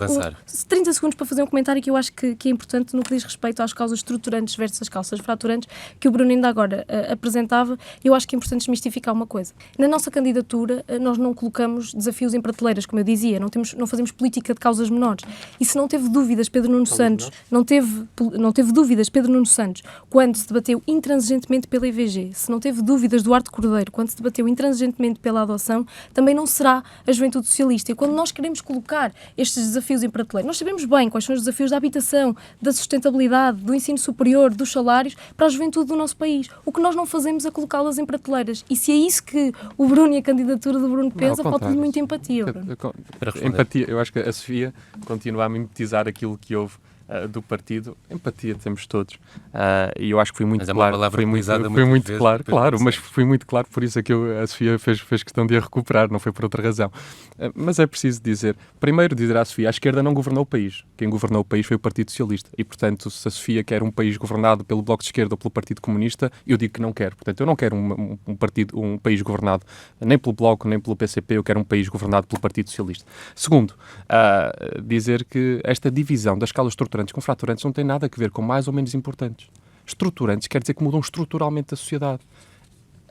30 segundos para fazer um comentário que eu acho que é importante no que diz respeito às causas estruturantes versus as causas fraturantes, que o Bruno ainda agora apresentava. Eu acho que é importante desmistificar uma coisa. Na nossa candidatura, nós não colocamos desafios em prateleiras, como eu dizia, não fazemos política de causas menores. E se não teve dúvidas Pedro Nuno Santos, não teve dúvidas Pedro Nuno Santos quando se debateu intransigentemente pela IVG, se não teve dúvidas Duarte Cordeiro quando se debateu intransigentemente pela adoção, também não será a Juventude Socialista. E quando nós queremos colocar estes desafios em prateleira, nós sabemos bem quais são os desafios da habitação, da sustentabilidade, do ensino superior, dos salários para a juventude do nosso país. O que nós não fazemos é colocá-las em prateleiras. E se é isso que o Bruno e a candidatura do Bruno pensa, falta-lhe muita empatia. Empatia, eu acho que a Sofia continua a mimetizar aquilo que houve do partido. Empatia temos todos. E eu acho que foi muito claro. Foi muito claro, claro, mas foi muito claro, por isso é que a Sofia fez questão de a recuperar, não foi por outra razão. Mas é preciso dizer, primeiro dizer à Sofia, a esquerda não governou o país. Quem governou o país foi o Partido Socialista. E, portanto, se a Sofia quer um país governado pelo Bloco de Esquerda ou pelo Partido Comunista, eu digo que não quero. Portanto, eu não quero um país governado nem pelo Bloco, nem pelo PCP, eu quero um país governado pelo Partido Socialista. Segundo, dizer que esta divisão das escalas estruturantes com fraturantes não tem nada a ver com mais ou menos importantes. Estruturantes quer dizer que mudam estruturalmente a sociedade.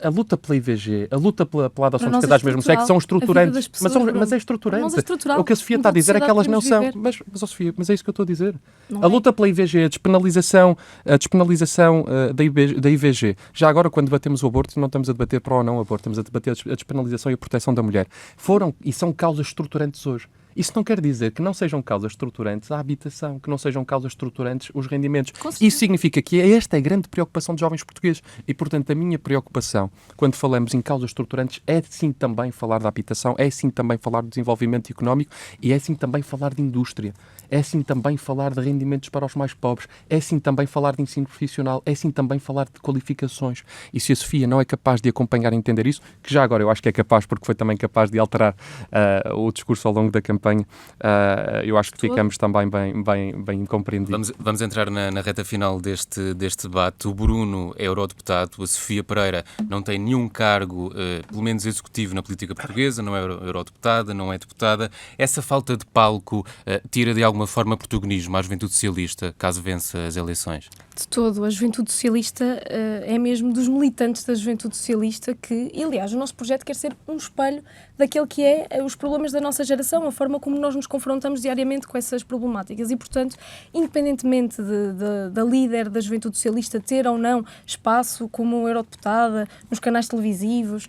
A luta pela IVG, a luta pela adoção de sociedades mesmo sexo são estruturantes. Mas é estruturante. O que a Sofia está a dizer é que elas não são. Mas Sofia, mas é isso que eu estou a dizer. A luta pela IVG, a despenalização da IVG. Já agora, quando debatemos o aborto, não estamos a debater pró ou não aborto, estamos a debater a despenalização e a proteção da mulher. Foram e são causas estruturantes hoje. Isso não quer dizer que não sejam causas estruturantes a habitação, que não sejam causas estruturantes os rendimentos. Isso significa que esta é a grande preocupação dos jovens portugueses. E, portanto, a minha preocupação, quando falamos em causas estruturantes, é sim também falar da habitação, é sim também falar do desenvolvimento económico e é sim também falar de indústria. É sim também falar de rendimentos para os mais pobres, é sim também falar de ensino profissional, é sim também falar de qualificações. E se a Sofia não é capaz de acompanhar e entender isso, que já agora eu acho que é capaz, porque foi também capaz de alterar o discurso ao longo da campanha, eu acho que ficamos também bem compreendidos. Vamos entrar na reta final deste debate. O Bruno é eurodeputado, a Sofia Pereira não tem nenhum cargo, pelo menos executivo, na política portuguesa, não é eurodeputada, não é deputada. Essa falta de palco tira de alguma forma protagonismo à Juventude Socialista, caso vença as eleições? De todo. A Juventude Socialista é mesmo dos militantes da Juventude Socialista que, e, aliás, o nosso projeto quer ser um espelho daquele que é os problemas da nossa geração, a forma como nós nos confrontamos diariamente com essas problemáticas e, portanto, independentemente da líder da Juventude Socialista ter ou não espaço como eurodeputada, nos canais televisivos,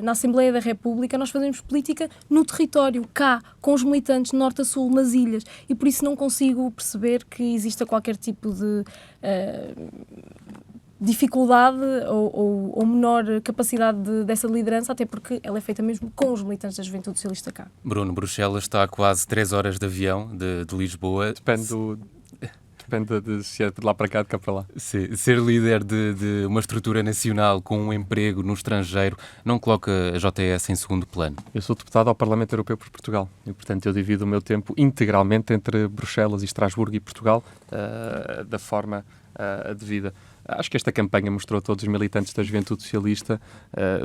na Assembleia da República, nós fazemos política no território, cá, com os militantes, de norte a sul, nas ilhas, e por isso não consigo perceber que exista qualquer tipo de dificuldade ou menor capacidade dessa liderança, até porque ela é feita mesmo com os militantes da Juventude Socialista cá. Bruno, Bruxelas está a quase 3 horas de avião de Lisboa. Depende de se é de lá para cá, de cá para lá. Ser líder de uma estrutura nacional com um emprego no estrangeiro não coloca a JS em segundo plano? Eu sou deputado ao Parlamento Europeu por Portugal e, portanto, eu divido o meu tempo integralmente entre Bruxelas e Estrasburgo e Portugal da forma devida. Acho que esta campanha mostrou a todos os militantes da Juventude Socialista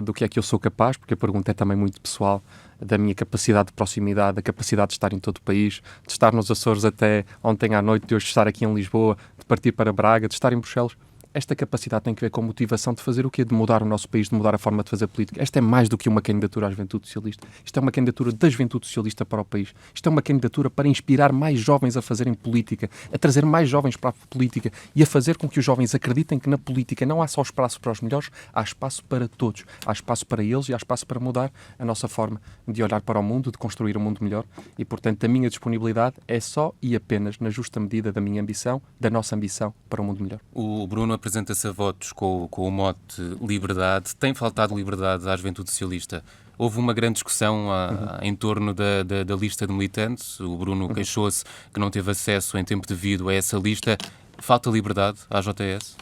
do que é que eu sou capaz, porque a pergunta é também muito pessoal, da minha capacidade de proximidade, da capacidade de estar em todo o país, de estar nos Açores até ontem à noite, de hoje estar aqui em Lisboa, de partir para Braga, de estar em Bruxelas. Esta capacidade tem que ver com motivação de fazer o quê? De mudar o nosso país, de mudar a forma de fazer política. Esta é mais do que uma candidatura à Juventude Socialista. Isto é uma candidatura da Juventude Socialista para o país. Isto é uma candidatura para inspirar mais jovens a fazerem política, a trazer mais jovens para a política e a fazer com que os jovens acreditem que na política não há só espaço para os melhores, há espaço para todos. Há espaço para eles e há espaço para mudar a nossa forma de olhar para o mundo, de construir um mundo melhor. E, portanto, a minha disponibilidade é só e apenas na justa medida da minha ambição, da nossa ambição para um mundo melhor. O Bruno apresenta-se a votos com o mote liberdade. Tem faltado liberdade à Juventude Socialista houve uma grande discussão em torno da lista de militantes. O Bruno queixou-se que não teve acesso em tempo devido a essa lista. Falta liberdade à JS?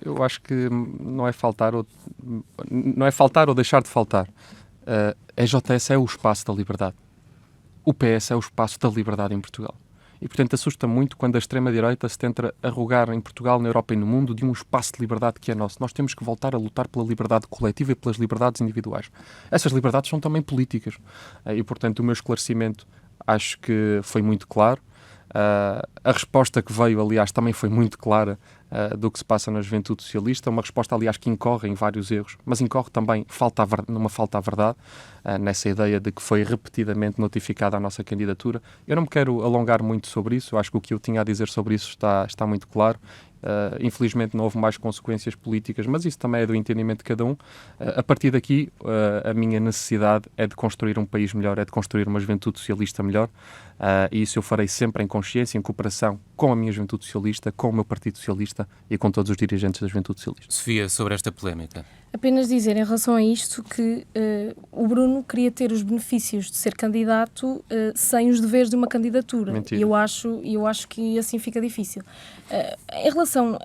Eu acho que não é faltar ou deixar de faltar. A JS é o espaço da liberdade. O PS é o espaço da liberdade em Portugal. E, portanto, assusta muito quando a extrema-direita se tenta arrogar em Portugal, na Europa e no mundo de um espaço de liberdade que é nosso. Nós temos que voltar a lutar pela liberdade coletiva e pelas liberdades individuais. Essas liberdades são também políticas. E, portanto, o meu esclarecimento acho que foi muito claro. A resposta que veio, aliás, também foi muito clara do que se passa na Juventude Socialista, uma resposta, aliás, que incorre em vários erros, mas incorre também numa falta à verdade, nessa ideia de que foi repetidamente notificada a nossa candidatura. Eu não me quero alongar muito sobre isso, eu acho que o que eu tinha a dizer sobre isso está muito claro. Infelizmente não houve mais consequências políticas, mas isso também é do entendimento de cada um. A partir daqui, a minha necessidade é de construir um país melhor, é de construir uma juventude socialista melhor, e isso eu farei sempre em consciência, em cooperação com a minha juventude socialista, com o meu Partido Socialista e com todos os dirigentes da juventude socialista. Sofia, sobre esta polémica. Apenas dizer em relação a isto que o Bruno queria ter os benefícios de ser candidato sem os deveres de uma candidatura. Mentira. E eu acho que assim fica difícil. Em relação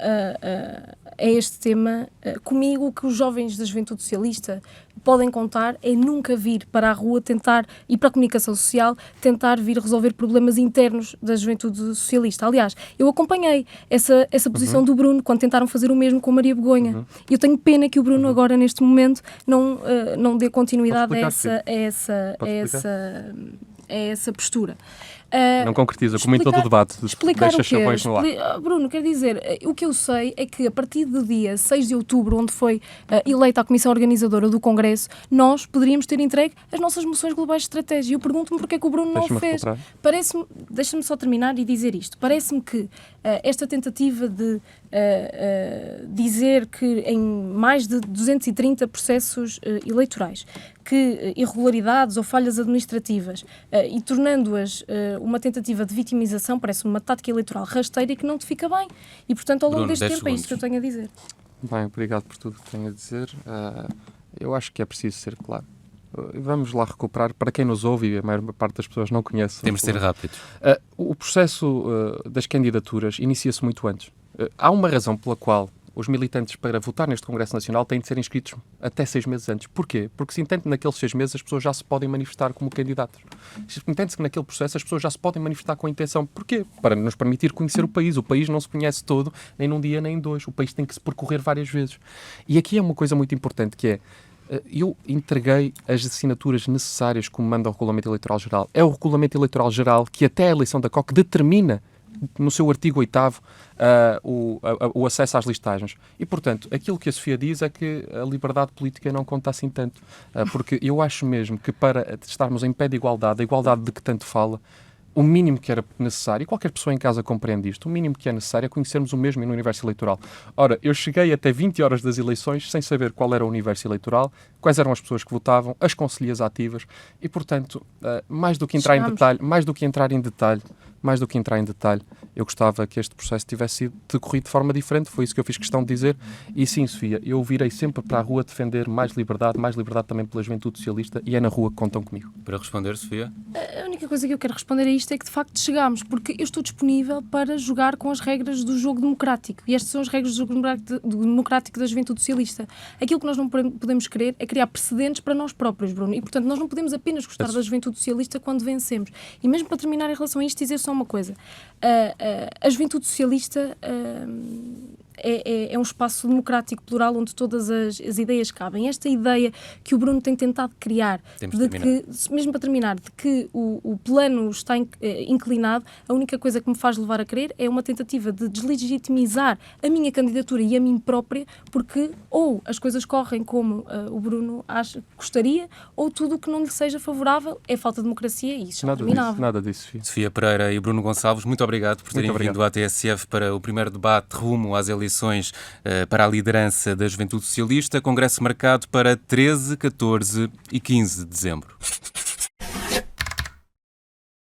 a este tema, comigo o que os jovens da Juventude Socialista podem contar é nunca vir para a rua tentar, e para a comunicação social, tentar vir resolver problemas internos da Juventude Socialista. Aliás, eu acompanhei essa posição do Bruno quando tentaram fazer o mesmo com a Maria Begonha. E eu tenho pena que o Bruno agora, neste momento, não dê continuidade a essa postura. Não concretiza, como em todo o debate, explicar deixa o quê? chavões no ar. Bruno, quer dizer, o que eu sei é que a partir do dia 6 de outubro, onde foi eleita a Comissão Organizadora do Congresso, nós poderíamos ter entregue as nossas moções globais de estratégia. Eu pergunto-me porque é que o Bruno não o fez. Deixa-me só terminar e dizer isto. Parece-me que esta tentativa de dizer que em mais de 230 processos eleitorais que irregularidades ou falhas administrativas e tornando-as uma tentativa de vitimização, parece uma tática eleitoral rasteira e que não te fica bem. E, portanto, ao longo Bruno, deste tempo segundos. é isto que eu tenho a dizer. Bem, obrigado por tudo que tenho a dizer. Eu acho que é preciso ser claro. Vamos lá recuperar, para quem nos ouve, e a maior parte das pessoas não conhece. Temos de ser rápidos. O processo das candidaturas inicia-se muito antes. Há uma razão pela qual os militantes para votar neste Congresso Nacional têm de ser inscritos até 6 meses antes. Porquê? Porque se entende que naqueles 6 meses as pessoas já se podem manifestar como candidatos. Entende-se que naquele processo as pessoas já se podem manifestar com a intenção. Porquê? Para nos permitir conhecer o país. O país não se conhece todo, nem num dia, nem em dois. O país tem que se percorrer várias vezes. E aqui é uma coisa muito importante, que é, eu entreguei as assinaturas necessárias como manda o Regulamento Eleitoral Geral. É o Regulamento Eleitoral Geral que até a eleição da COC determina no seu artigo 8º o acesso às listagens. E, portanto, aquilo que a Sofia diz é que a liberdade política não conta assim tanto. Porque eu acho mesmo que para estarmos em pé de igualdade, a igualdade de que tanto fala, o mínimo que era necessário, e qualquer pessoa em casa compreende isto, o mínimo que é necessário é conhecermos o mesmo no universo eleitoral. Ora, eu cheguei até 20 horas das eleições sem saber qual era o universo eleitoral, quais eram as pessoas que votavam, as conselheiras ativas, e, portanto, mais do que entrar em detalhe, eu gostava que este processo tivesse sido decorrido de forma diferente, foi isso que eu fiz questão de dizer, e sim, Sofia, eu virei sempre para a rua defender mais liberdade também pela juventude socialista, e é na rua que contam comigo. Para responder, Sofia? A única coisa que eu quero responder a isto é que de facto chegámos, porque eu estou disponível para jogar com as regras do jogo democrático, e estas são as regras do jogo democrático da juventude socialista. Aquilo que nós não podemos querer é criar precedentes para nós próprios, Bruno, e portanto nós não podemos apenas gostar da juventude socialista quando vencemos. E mesmo para terminar em relação a isto, dizer só uma coisa. A juventude socialista é um espaço democrático plural onde todas as ideias cabem. Esta ideia que o Bruno tem tentado criar, mesmo para terminar, de que o plano está inclinado, a única coisa que me faz levar a crer é uma tentativa de deslegitimizar a minha candidatura e a mim própria, porque ou as coisas correm como o Bruno gostaria, ou tudo o que não lhe seja favorável é falta de democracia, e isso é terminável. Nada disso, Sofia. Sofia Pereira e Bruno Gonçalves, muito obrigado por terem vindo à TSF para o primeiro debate rumo às eleições para a liderança da Juventude Socialista. Congresso marcado para 13, 14 e 15 de dezembro.